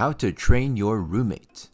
How to train your roommate.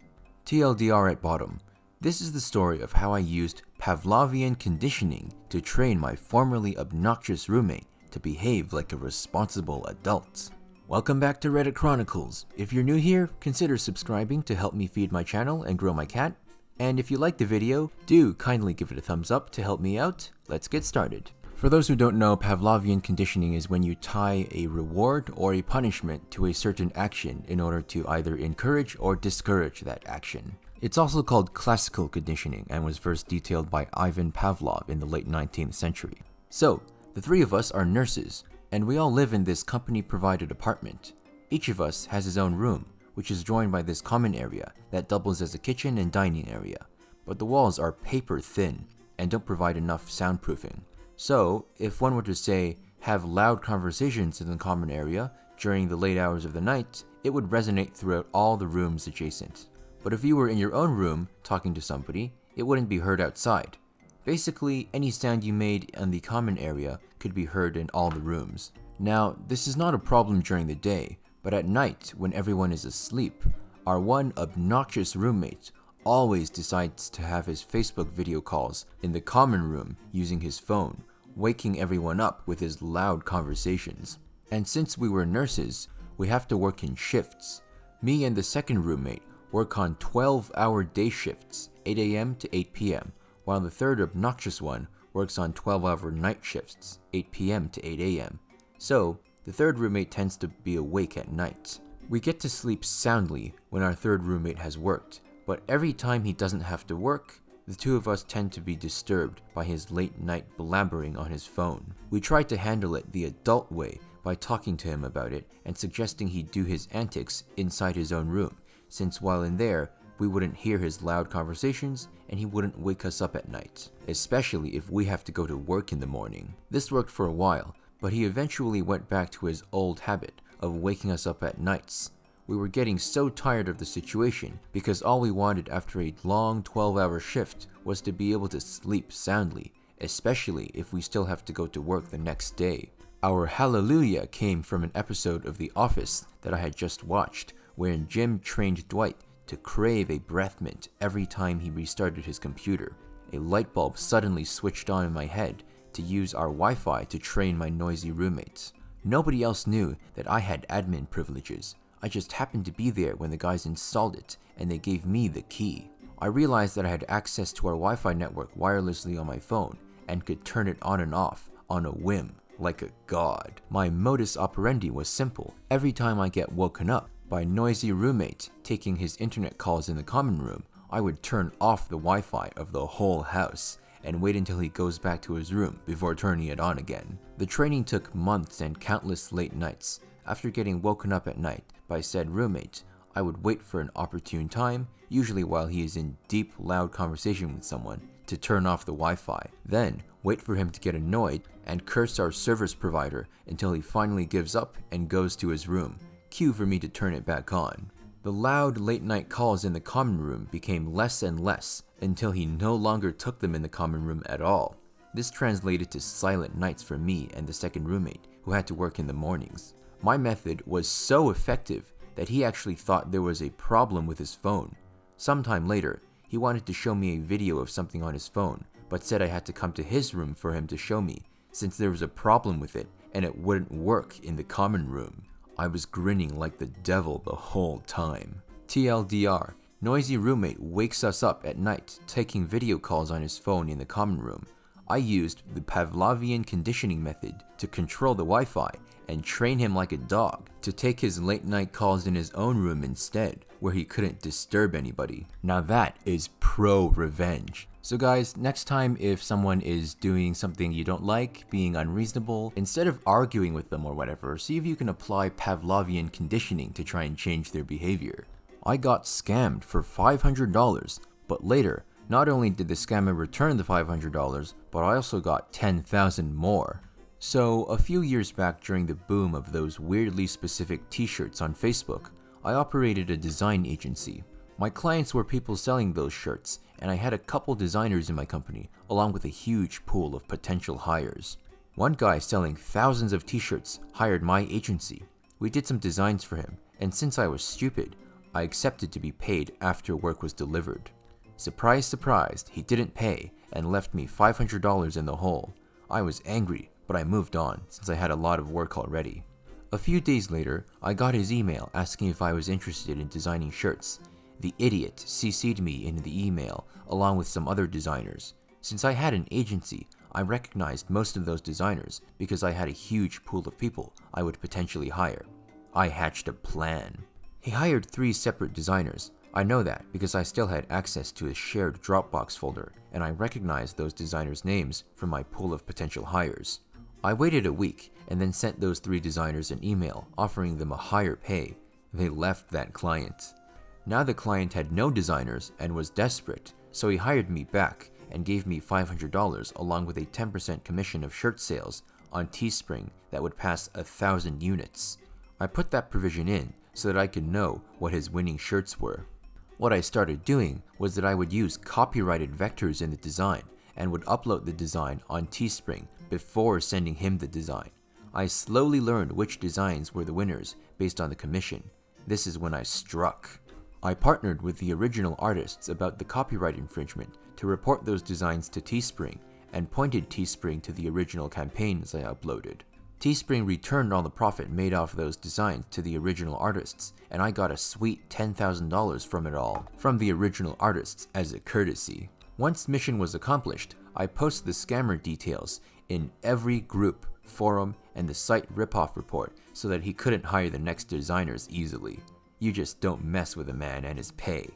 TLDR at bottom. This is the story of how I used Pavlovian conditioning to train my formerly obnoxious roommate to behave like a responsible adult. Welcome back to Reddit Chronicles. If you're new here, consider subscribing to help me feed my channel and grow my cat. And if you liked the video, do kindly give it a thumbs up to help me out. Let's get started. For those who don't know, Pavlovian conditioning is when you tie a reward or a punishment to a certain action in order to either encourage or discourage that action. It's also called classical conditioning and was first detailed by Ivan Pavlov in the late 19th century. So, the three of us are nurses, and we all live in this company-provided apartment. Each of us has his own room, which is joined by this common area that doubles as a kitchen and dining area. But the walls are paper thin and don't provide enough soundproofing. So, if one were to say, have loud conversations in the common area during the late hours of the night, it would resonate throughout all the rooms adjacent. But if you were in your own room talking to somebody, it wouldn't be heard outside. Basically, any sound you made in the common area could be heard in all the rooms. Now, this is not a problem during the day, but at night, when everyone is asleep, our one obnoxious roommate always decides to have his Facebook video calls in the common room using his phone, waking everyone up with his loud conversations. And since we were nurses, we have to work in shifts. Me and the second roommate work on 12-hour day shifts, 8 a.m. to 8 p.m., while the third obnoxious one works on 12-hour night shifts, 8 p.m. to 8 a.m. So, the third roommate tends to be awake at night. We get to sleep soundly when our third roommate has worked, but every time he doesn't have to work, the two of us tend to be disturbed by his late-night blabbering on his phone. We try to handle it the adult way by talking to him about it and suggesting he do his antics inside his own room, since while in there, we wouldn't hear his loud conversations and he wouldn't wake us up at night, especially if we have to go to work in the morning. This worked for a while, but he eventually went back to his old habit of waking us up at nights. We were getting so tired of the situation because all we wanted after a long 12-hour shift was to be able to sleep soundly, especially if we still have to go to work the next day. Our hallelujah came from an episode of The Office that I had just watched, wherein Jim trained Dwight to crave a breath mint every time he restarted his computer. A light bulb suddenly switched on in my head to use our Wi-Fi to train my noisy roommates. Nobody else knew that I had admin privileges. I just happened to be there when the guys installed it, and they gave me the key. I realized that I had access to our Wi-Fi network wirelessly on my phone, and could turn it on and off on a whim, like a god. My modus operandi was simple. Every time I get woken up by a noisy roommate taking his internet calls in the common room, I would turn off the Wi-Fi of the whole house, and wait until he goes back to his room before turning it on again. The training took months and countless late nights. After getting woken up at night by said roommate, I would wait for an opportune time, usually while he is in deep, loud conversation with someone, to turn off the Wi-Fi. Then, wait for him to get annoyed and curse our service provider until he finally gives up and goes to his room. Cue for me to turn it back on. The loud late-night calls in the common room became less and less until he no longer took them in the common room at all. This translated to silent nights for me and the second roommate, who had to work in the mornings. My method was so effective that he actually thought there was a problem with his phone. Sometime later, he wanted to show me a video of something on his phone, but said I had to come to his room for him to show me, since there was a problem with it and it wouldn't work in the common room. I was grinning like the devil the whole time. TLDR, noisy roommate wakes us up at night taking video calls on his phone in the common room. I used the Pavlovian conditioning method to control the Wi-Fi and train him like a dog to take his late night calls in his own room instead, where he couldn't disturb anybody. Now that is pro-revenge. So guys, next time if someone is doing something you don't like, being unreasonable, instead of arguing with them or whatever, see if you can apply Pavlovian conditioning to try and change their behavior. I got scammed for $500, but later, not only did the scammer return the $500, but I also got 10,000 more. So, a few years back during the boom of those weirdly specific t-shirts on Facebook, I operated a design agency. My clients were people selling those shirts, and I had a couple designers in my company, along with a huge pool of potential hires. One guy selling thousands of t-shirts hired my agency. We did some designs for him, and since I was stupid, I accepted to be paid after work was delivered. Surprise, surprise, he didn't pay and left me $500 in the hole. I was angry, but I moved on since I had a lot of work already. A few days later, I got his email asking if I was interested in designing shirts. The idiot CC'd me in the email along with some other designers. Since I had an agency, I recognized most of those designers because I had a huge pool of people I would potentially hire. I hatched a plan. He hired 3 separate designers. I know that because I still had access to a shared Dropbox folder, and I recognized those designers' names from my pool of potential hires. I waited a week and then sent those 3 designers an email offering them a higher pay. They left that client. Now the client had no designers and was desperate, so he hired me back and gave me $500 along with a 10% commission of shirt sales on Teespring that would pass 1,000 units. I put that provision in so that I could know what his winning shirts were. What I started doing was that I would use copyrighted vectors in the design and would upload the design on Teespring before sending him the design. I slowly learned which designs were the winners based on the commission. This is when I struck. I partnered with the original artists about the copyright infringement to report those designs to Teespring and pointed Teespring to the original campaigns I uploaded. Teespring returned all the profit made off those designs to the original artists, and I got a sweet $10,000 from it all, from the original artists as a courtesy. Once mission was accomplished, I posted the scammer details in every group, forum, and the site ripoff report so that he couldn't hire the next designers easily. You just don't mess with a man and his pay.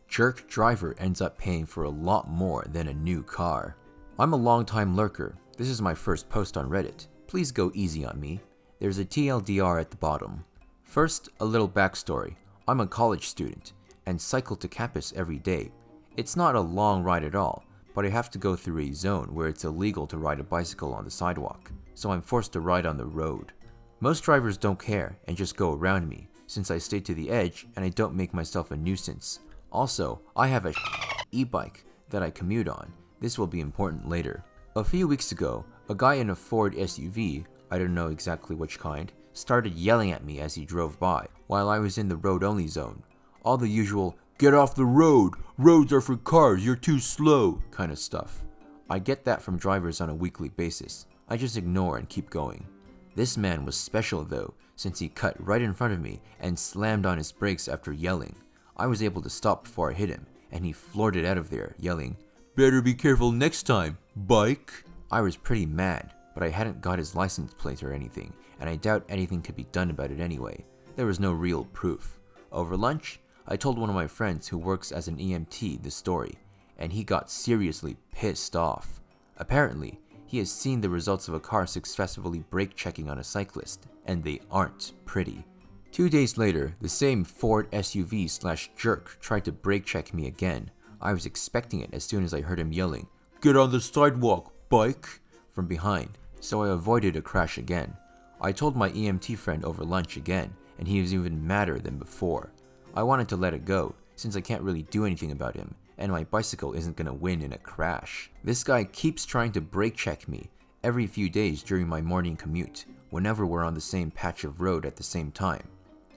Jerk driver ends up paying for a lot more than a new car. I'm a long-time lurker. This is my first post on Reddit. Please go easy on me. There's a TLDR at the bottom. First, a little backstory. I'm a college student and cycle to campus every day. It's not a long ride at all, but I have to go through a zone where it's illegal to ride a bicycle on the sidewalk, so I'm forced to ride on the road. Most drivers don't care and just go around me, since I stay to the edge and I don't make myself a nuisance. Also, I have a e-bike that I commute on. This will be important later. A few weeks ago, a guy in a Ford SUV, I don't know exactly which kind, started yelling at me as he drove by, while I was in the road-only zone. All the usual, "Get off the road! Roads are for cars, you're too slow!" kind of stuff. I get that from drivers on a weekly basis. I just ignore and keep going. This man was special though, since he cut right in front of me and slammed on his brakes after yelling. I was able to stop before I hit him, and he floored it out of there, yelling, "Better be careful next time, bike!" I was pretty mad, but I hadn't got his license plate or anything, and I doubt anything could be done about it anyway. There was no real proof. Over lunch, I told one of my friends who works as an EMT the story, and he got seriously pissed off. Apparently, he has seen the results of a car successfully brake checking on a cyclist, and they aren't pretty. 2 days later, the same Ford SUV/jerk tried to brake check me again. I was expecting it as soon as I heard him yelling, "Get on the sidewalk, bike!" from behind, so I avoided a crash again. I told my EMT friend over lunch again, and he was even madder than before. I wanted to let it go, since I can't really do anything about him, and my bicycle isn't gonna win in a crash. This guy keeps trying to brake check me every few days during my morning commute, whenever we're on the same patch of road at the same time.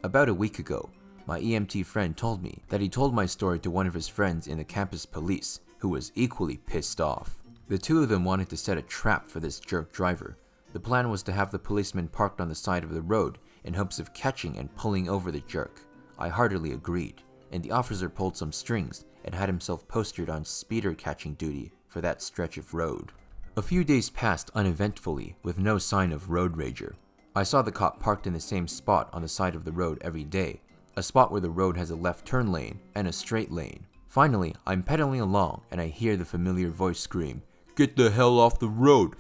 About a week ago, my EMT friend told me that he told my story to one of his friends in the campus police, who was equally pissed off. The two of them wanted to set a trap for this jerk driver. The plan was to have the policeman parked on the side of the road in hopes of catching and pulling over the jerk. I heartily agreed, and the officer pulled some strings and had himself posted on speeder catching duty for that stretch of road. A few days passed uneventfully with no sign of road rager. I saw the cop parked in the same spot on the side of the road every day, a spot where the road has a left turn lane and a straight lane. Finally, I'm pedaling along and I hear the familiar voice scream, "Get the hell off the road!"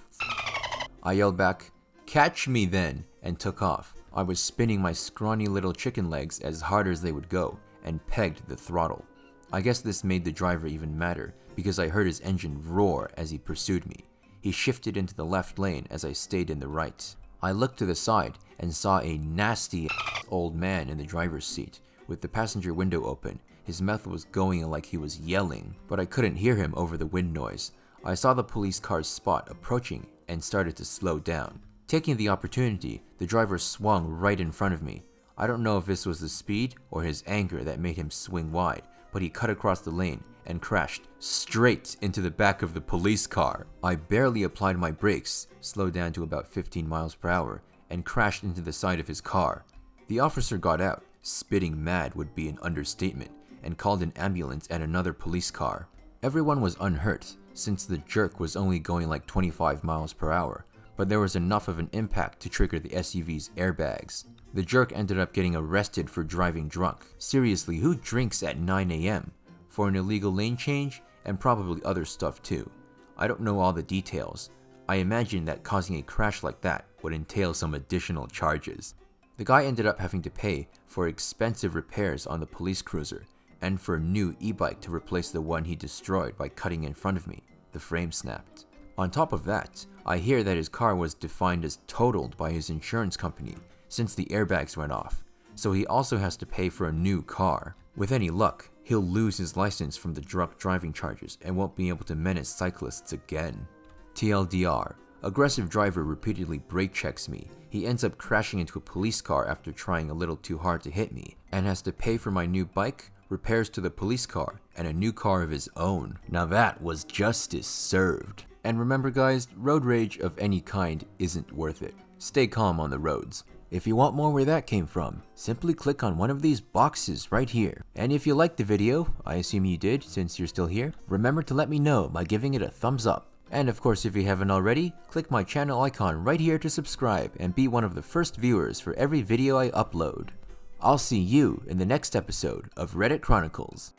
I yelled back, "Catch me then!" and took off. I was spinning my scrawny little chicken legs as hard as they would go and pegged the throttle. I guess this made the driver even madder because I heard his engine roar as he pursued me. He shifted into the left lane as I stayed in the right. I looked to the side and saw a nasty old man in the driver's seat with the passenger window open. His mouth was going like he was yelling, but I couldn't hear him over the wind noise. I saw the police car's spot approaching and started to slow down. Taking the opportunity, the driver swung right in front of me. I don't know if this was the speed or his anger that made him swing wide, but he cut across the lane and crashed straight into the back of the police car. I barely applied my brakes, slowed down to about 15 miles per hour, and crashed into the side of his car. The officer got out, spitting mad would be an understatement, and called an ambulance and another police car. Everyone was unhurt, since the jerk was only going like 25 miles per hour, but there was enough of an impact to trigger the SUV's airbags. The jerk ended up getting arrested for driving drunk. Seriously, who drinks at 9 AM? For an illegal lane change, and probably other stuff too. I don't know all the details. I imagine that causing a crash like that would entail some additional charges. The guy ended up having to pay for expensive repairs on the police cruiser, and for a new e-bike to replace the one he destroyed by cutting in front of me. The frame snapped. On top of that, I hear that his car was defined as totaled by his insurance company since the airbags went off, so he also has to pay for a new car. With any luck, he'll lose his license from the drunk driving charges and won't be able to menace cyclists again. TLDR, aggressive driver repeatedly brake checks me. He ends up crashing into a police car after trying a little too hard to hit me, and has to pay for my new bike, repairs to the police car, and a new car of his own. Now that was justice served. And remember guys, road rage of any kind isn't worth it. Stay calm on the roads. If you want more where that came from, simply click on one of these boxes right here. And if you liked the video, I assume you did since you're still here, remember to let me know by giving it a thumbs up. And of course, if you haven't already, click my channel icon right here to subscribe and be one of the first viewers for every video I upload. I'll see you in the next episode of Reddit Chronicles.